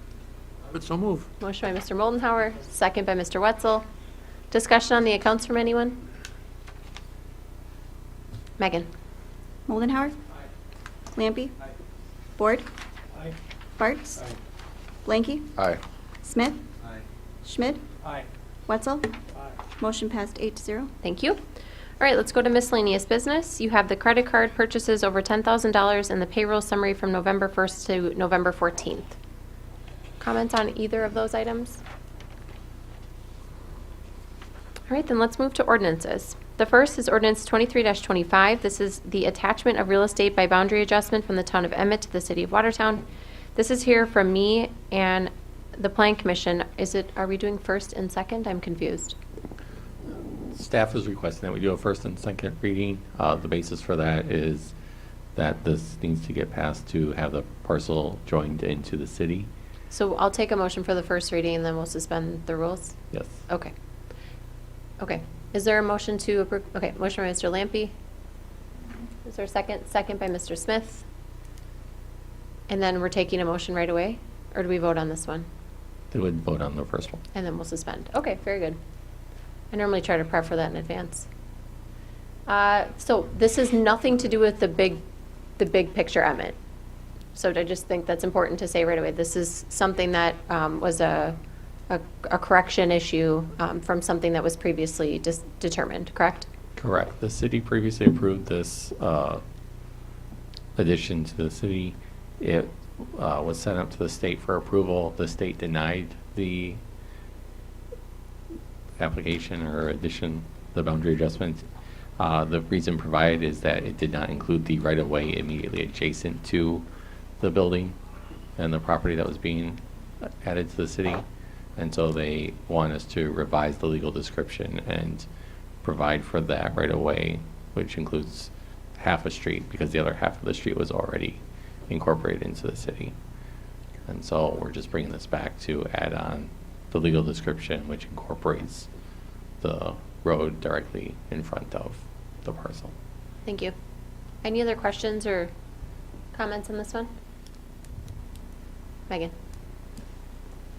I: But so move.
A: Motion by Mr. Moldenhauer, second by Mr. Wetzel. Discussion on the accounts from anyone? Megan?
K: Moldenhauer? Lampy? Board? Bartz? Blanky?
E: Aye.
K: Smith? Schmidt?
H: Aye.
K: Wetzel? Motion passed 8-0.
A: Thank you. All right, let's go to miscellaneous business. You have the credit card purchases over $10,000 and the payroll summary from November 1st to November 14th. Comments on either of those items? All right, then let's move to ordinances. The first is ordinance 23-25. This is the attachment of real estate by boundary adjustment from the town of Emmett to the city of Watertown. This is here from me and the Plan Commission. Are we doing first and second? I'm confused.
L: Staff is requesting that we do a first and second reading. The basis for that is that this needs to get passed to have the parcel joined into the city.
A: So I'll take a motion for the first reading, and then we'll suspend the rules?
L: Yes.
A: Okay. Okay. Is there a motion to approve? Okay, motion by Mr. Lampy. Is there a second? Second by Mr. Smith. And then we're taking a motion right away? Or do we vote on this one?
L: They would vote on the first one.
A: And then we'll suspend. Okay, very good. I normally try to prep for that in advance. So this has nothing to do with the big picture, Emmett. So I just think that's important to say right away. This is something that was a correction issue from something that was previously determined, correct?
L: Correct. The city previously approved this addition to the city. It was sent up to the state for approval. The state denied the application or addition, the boundary adjustment. The reason provided is that it did not include the right-of-way immediately adjacent to the building and the property that was being added to the city. And so they want us to revise the legal description and provide for that right-of-way, which includes half a street, because the other half of the street was already incorporated into the city. And so we're just bringing this back to add on the legal description, which incorporates the road directly in front of the parcel.
A: Thank you. Any other questions or comments on this one? Megan?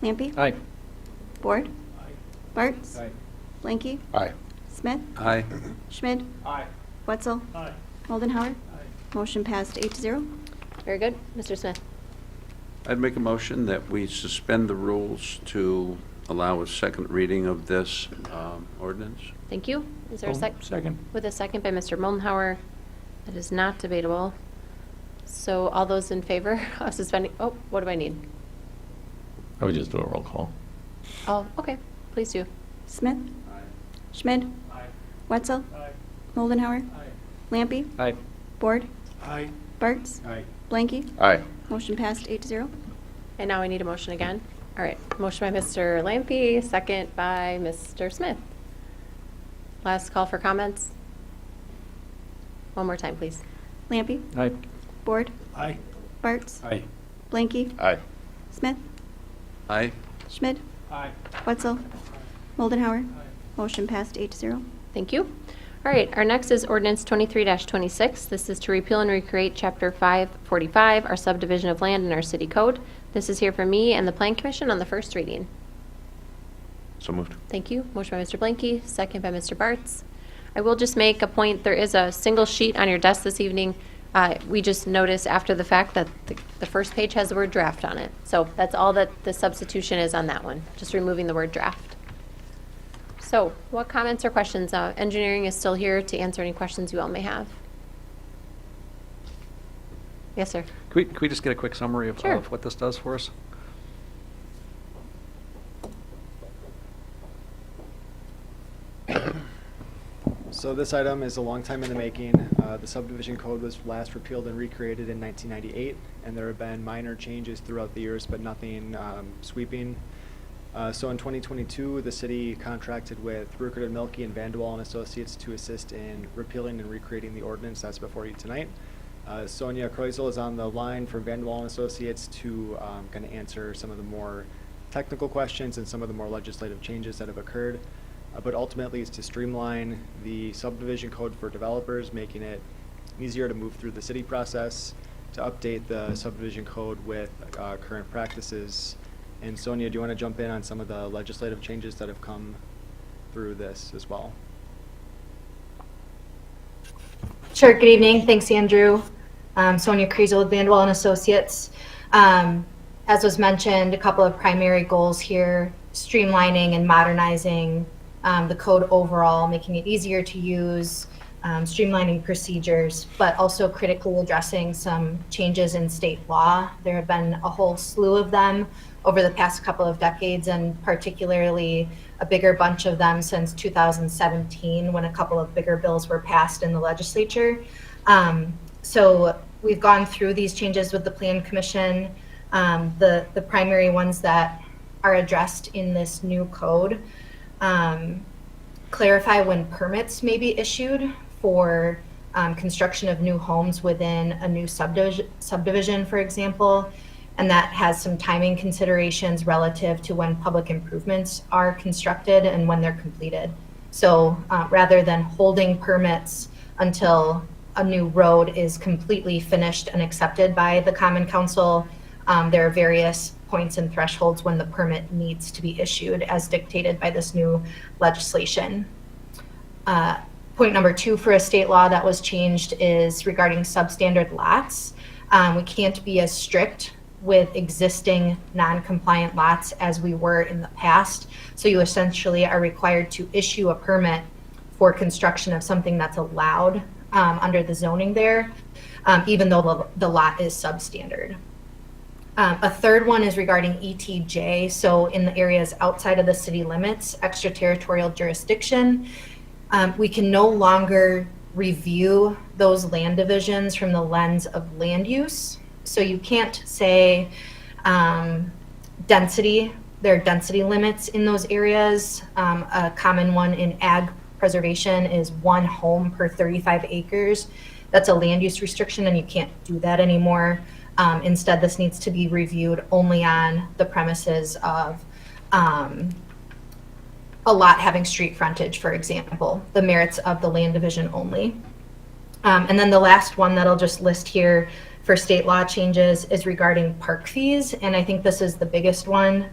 K: Lampy?
J: Aye.
K: Board? Bartz? Blanky?
E: Aye.
K: Smith?
L: Aye.
K: Schmidt?
C: Aye.
K: Wetzel?
C: Aye.
K: Moldenhauer? Motion passed 8-0.
A: Very good. Mr. Smith?
M: I'd make a motion that we suspend the rules to allow a second reading of this ordinance.
A: Thank you. Is there a
I: Second.
A: With a second by Mr. Moldenhauer. That is not debatable. So all those in favor of suspending, oh, what do I need?
L: I would just do a roll call.
A: Oh, okay. Please do.
K: Smith? Schmidt?
C: Aye.
K: Wetzel?
C: Aye.
K: Moldenhauer?
C: Aye.
K: Lampy?
J: Aye.
K: Board?
C: Aye.
K: Bartz?
C: Aye.
K: Blanky?
E: Aye.
K: Motion passed 8-0.
A: And now I need a motion again. All right. Motion by Mr. Lampy, second by Mr. Smith. Last call for comments. One more time, please.
K: Lampy?
J: Aye.
K: Board?
C: Aye.
K: Bartz?
C: Aye.
K: Blanky?
E: Aye.
K: Smith?
M: Aye.
K: Schmidt?
C: Aye.
K: Wetzel? Moldenhauer? Motion passed 8-0.
A: Thank you. All right, our next is ordinance 23-26. This is to repeal and recreate Chapter 545, our subdivision of land in our city code. This is here for me and the Plan Commission on the first reading.
E: So moved.
A: Thank you. Motion by Mr. Blanky, second by Mr. Bartz. I will just make a point. There is a single sheet on your desk this evening. We just noticed after the fact that the first page has the word draft on it. So that's all that the substitution is on that one, just removing the word draft. So what comments or questions? Engineering is still here to answer any questions you all may have. Yes, sir.
J: Can we just get a quick summary of,
A: Sure.
J: of what this does for us?
N: So this item is a long time in the making. The subdivision code was last repealed and recreated in 1998, and there have been minor changes throughout the years, but nothing sweeping. So in 2022, the city contracted with Ruckert and Milky and Vanderwall and Associates to assist in repealing and recreating the ordinance that's before you tonight. Sonia Kreuzl is on the line from Vanderwall and Associates to kind of answer some of the more technical questions and some of the more legislative changes that have occurred. But ultimately is to streamline the subdivision code for developers, making it easier to move through the city process, to update the subdivision code with current practices. And Sonia, do you want to jump in on some of the legislative changes that have come through this as well?
O: Sure. Good evening. Thanks, Andrew. Sonia Kreisel with Vanderwall and Associates. As was mentioned, a couple of primary goals here: streamlining and modernizing the code overall, making it easier to use, streamlining procedures, but also critically addressing some changes in state law. There have been a whole slew of them over the past couple of decades, and particularly a bigger bunch of them since 2017, when a couple of bigger bills were passed in the legislature. So we've gone through these changes with the Plan Commission. The primary ones that are addressed in this new code clarify when permits may be issued for construction of new homes within a new subdivision, for example, and that has some timing considerations relative to when public improvements are constructed and when they're completed. So rather than holding permits until a new road is completely finished and accepted by the Common Council, there are various points and thresholds when the permit needs to be issued as dictated by this new legislation. Point number 2 for a state law that was changed is regarding substandard lots. We can't be as strict with existing non-compliant lots as we were in the past. So you essentially are required to issue a permit for construction of something that's allowed under the zoning there, even though the lot is substandard. A third one is regarding ETJ, so in the areas outside of the city limits, extraterritorial jurisdiction. We can no longer review those land divisions from the lens of land use. So you can't say density, there are density limits in those areas. A common one in ag preservation is 1 home per 35 acres. That's a land use restriction and you can't do that anymore. Instead, this needs to be reviewed only on the premises of a lot having street frontage, for example, the merits of the land division only. And then the last one that I'll just list here for state law changes is regarding park fees, and I think this is the biggest one.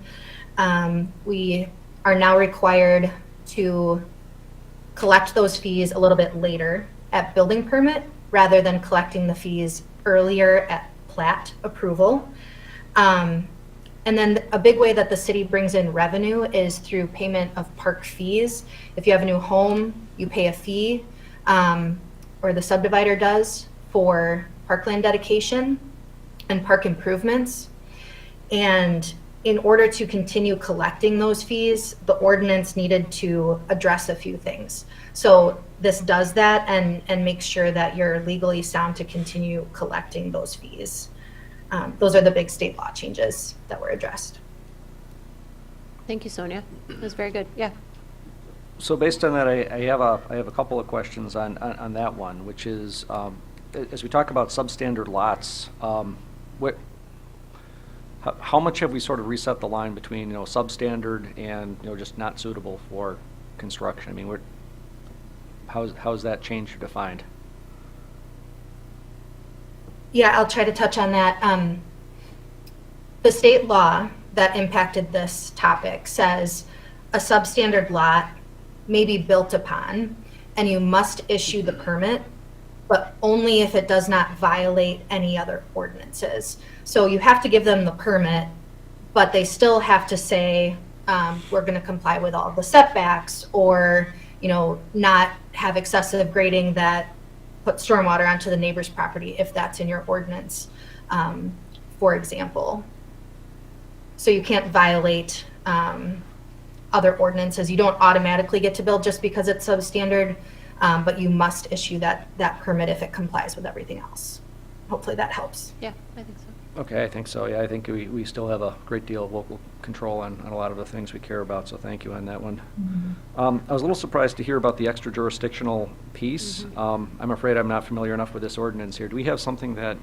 O: We are now required to collect those fees a little bit later at building permit rather than collecting the fees earlier at plat approval. And then a big way that the city brings in revenue is through payment of park fees. If you have a new home, you pay a fee, or the subdivider does, for parkland dedication and park improvements. And in order to continue collecting those fees, the ordinance needed to address a few things. So this does that and makes sure that you're legally sound to continue collecting those fees. Those are the big state law changes that were addressed.
A: Thank you, Sonia. That was very good. Yeah.
J: So based on that, I have a couple of questions on that one, which is, as we talk about substandard lots, how much have we sort of reset the line between, substandard and, just not suitable for construction? I mean, how's that changed or defined?
O: Yeah, I'll try to touch on that. The state law that impacted this topic says a substandard lot may be built upon and you must issue the permit, but only if it does not violate any other ordinances. So you have to give them the permit, but they still have to say, we're going to comply with all the setbacks, or, not have excessive grading that put stormwater onto the neighbor's property if that's in your ordinance, for example. So you can't violate other ordinances. You don't automatically get to build just because it's substandard, but you must issue that permit if it complies with everything else. Hopefully that helps.
A: Yeah, I think so.
J: Okay, I think so. Yeah, I think we still have a great deal of local control on a lot of the things we care about, so thank you on that one.
O: Mm-hmm.
J: I was a little surprised to hear about the extra jurisdictional piece.
A: Mm-hmm.
J: I'm afraid I'm not familiar enough with this ordinance here. Do we have something that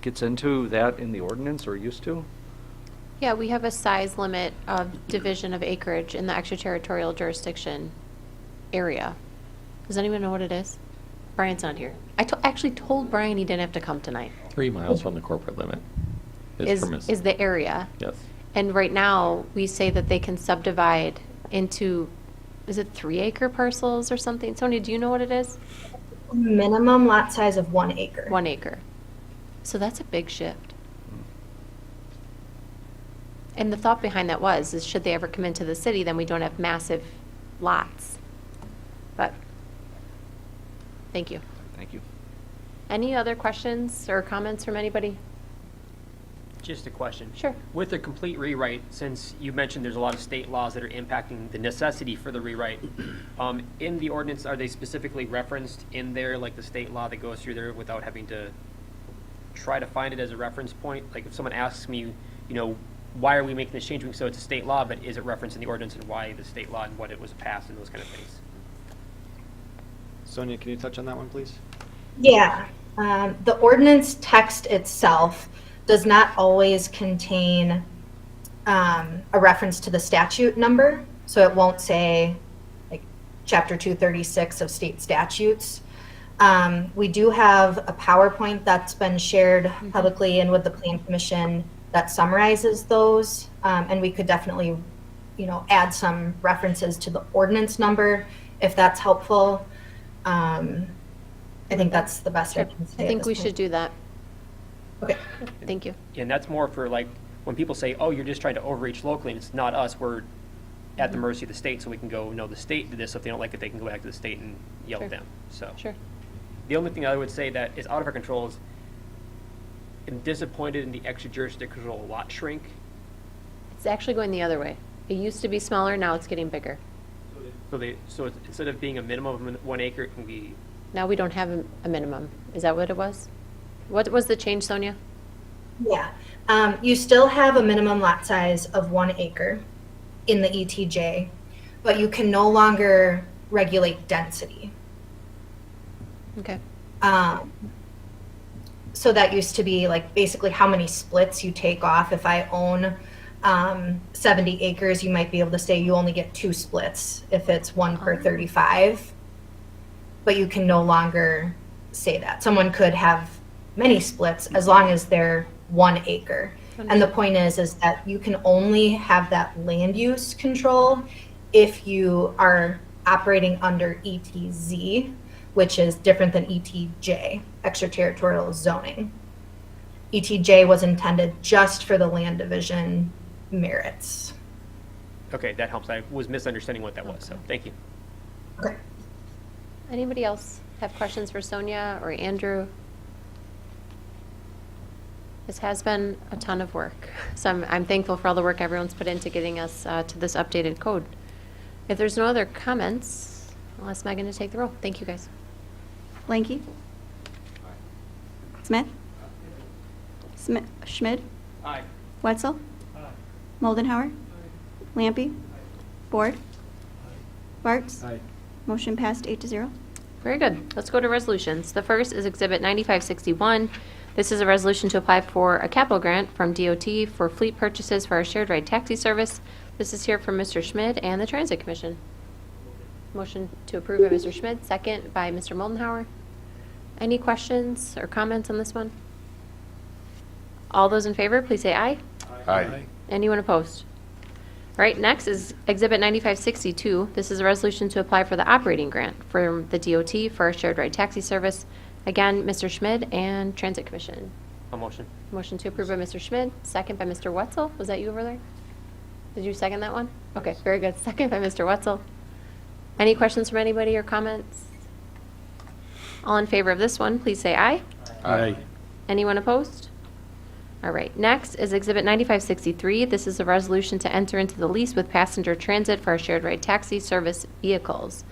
J: gets into that in the ordinance, or used to?
A: Yeah, we have a size limit of division of acreage in the extraterritorial jurisdiction area. Does anyone know what it is? Brian's not here. I actually told Brian he didn't have to come tonight.
L: 3 miles from the corporate limit is permissible.
A: Is the area.
L: Yes.
A: And right now, we say that they can subdivide into, is it 3-acre parcels or something? Sonia, do you know what it is?
O: Minimum lot size of 1 acre.
A: 1 acre. So that's a big shift. And the thought behind that is should they ever come into the city, then we don't have massive lots. But, thank you.
J: Thank you.
A: Any other questions or comments from anybody?
H: Just a question.
A: Sure.
H: With the complete rewrite, since you mentioned there's a lot of state laws that are impacting the necessity for the rewrite, in the ordinance, are they specifically referenced in there, like the state law that goes through there, without having to try to find it as a reference point? Like if someone asks me, why are we making this change? So it's a state law, but is it referenced in the ordinance, and why the state law and what it was passed and those kind of things?
N: Sonia, can you touch on that one, please?
O: Yeah, the ordinance text itself does not always contain a reference to the statute number, so it won't say like Chapter 236 of state statutes. We do have a PowerPoint that's been shared publicly and with the Plan Commission that summarizes those, and we could definitely, add some references to the ordinance number if that's helpful. I think that's the best I can say.
A: I think we should do that.
O: Okay.
A: Thank you.
H: And that's more for like, when people say, oh, you're just trying to overreach locally, and it's not us, we're at the mercy of the state, so we can go, no, the state did this, so if they don't like it, they can go back to the state and yell at them, so.
A: Sure.
H: The only thing I would say that is out of our control is, I'm disappointed in the extra jurisdictional lot shrink.
A: It's actually going the other way. It used to be smaller, now it's getting bigger.
H: So it's, instead of being a minimum of 1 acre, it can be,
A: Now we don't have a minimum. Is that what it was? What was the change, Sonia?
O: Yeah, you still have a minimum lot size of 1 acre in the ETJ, but you can no longer regulate density.
A: Okay.
O: So that used to be like basically how many splits you take off. If I own 70 acres, you might be able to say you only get 2 splits if it's 1 per 35. But you can no longer say that. Someone could have many splits as long as they're 1 acre. And the point is that you can only have that land use control if you are operating under ETZ, which is different than ETJ, extraterritorial zoning. ETJ was intended just for the land division merits.
H: okay, that helps. I was misunderstanding what that was, so thank you.
O: Okay.
A: Anybody else have questions for Sonia or Andrew? This has been a ton of work, so I'm thankful for all the work everyone's put into getting us to this updated code. If there's no other comments, I'll ask Megan to take the roll. Thank you, guys.
K: Blanky? Smith? Schmid?
H: Aye.
K: Wetzel? Moldenhauer? Lampy? Board? Bartz?
N: Aye.
K: Motion passed 8-0.
A: Very good. Let's go to resolutions. The first is Exhibit 9561. This is a resolution to apply for a capital grant from DOT for fleet purchases for our shared ride taxi service. This is here from Mr. Schmid and the Transit Commission. Motion to approve by Mr. Schmid, second by Mr. Moldenhauer. Any questions or comments on this one? All those in favor, please say aye.
E: Aye.
A: Anyone opposed? All right, next is Exhibit 9562. This is a resolution to apply for the operating grant from the DOT for our shared ride taxi service. Again, Mr. Schmid and Transit Commission.
H: A motion.
A: Motion to approve by Mr. Schmid, second by Mr. Wetzel. Was that you over there? Did you second that one? Okay, very good. Second by Mr. Wetzel. Any questions from anybody or comments? All in favor of this one, please say aye.
E: Aye.
A: Anyone opposed? All right, next is Exhibit 9563. This is a resolution to enter into the lease with Passenger Transit for our shared ride taxi service vehicles.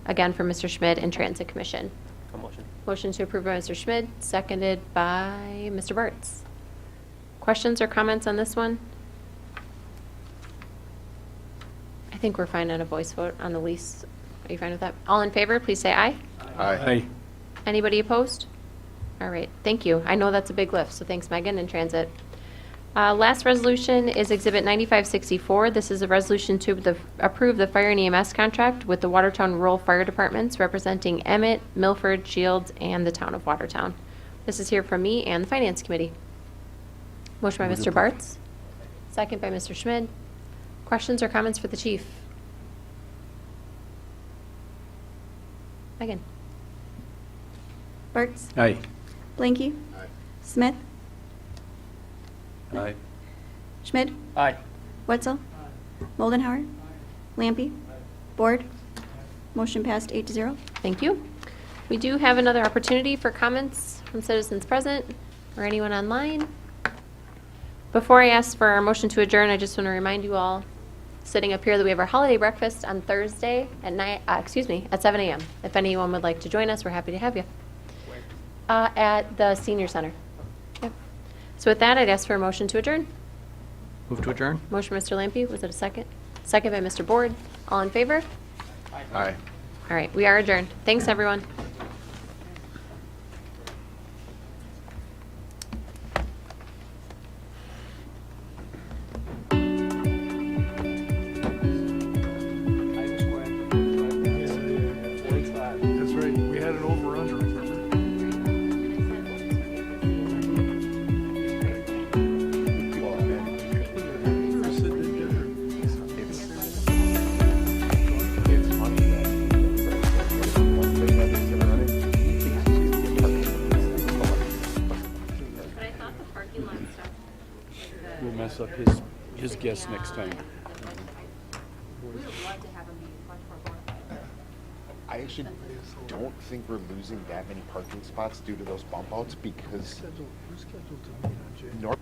A: Again, for Mr. Schmid and Transit Commission.
H: A motion.
A: Motion to approve by Mr. Schmid, seconded by Mr. Bartz. Questions or comments on this one? I think we're fine on a voice vote on the lease. Are you fine with that? All in favor, please say aye.
E: Aye.
A: Anybody opposed? All right, thank you. I know that's a big lift, so thanks, Megan and Transit. Last resolution is Exhibit 9564. This is a resolution to approve the fire and EMS contract with the Watertown Rural Fire Departments representing Emmett, Milford, Shields, and the town of Watertown. This is here from me and the Finance Committee. Motion by Mr. Bartz, second by Mr. Schmid. Questions or comments for the chief? Megan.
K: Bartz?
I: Aye.
K: Blanky? Smith?
M: Aye.
K: Schmid?
H: Aye.
K: Wetzel? Moldenhauer? Lampy? Board? Motion passed 8-0.
A: Thank you. We do have another opportunity for comments from citizens present or anyone online. Before I ask for our motion to adjourn, I just want to remind you all sitting up here that we have our holiday breakfast on Thursday at 7 a.m. If anyone would like to join us, we're happy to have you. At the Senior Center. Yep. So with that, I'd ask for a motion to adjourn.
J: Move to adjourn?
A: Motion, Mr. Lampy. Was it a second? Second by Mr. Board. All in favor?
E: Aye.
A: All right, we are adjourned. Thanks, everyone.
C: That's right, we had it over-under, remember?
A: But I thought the parking lot stuff.
P: We'll mess up his guess next time.
A: We would love to have them be much more bona fide.
E: I actually don't think we're losing that many parking spots due to those bump outs because
C: We're scheduled to meet on January.
E: North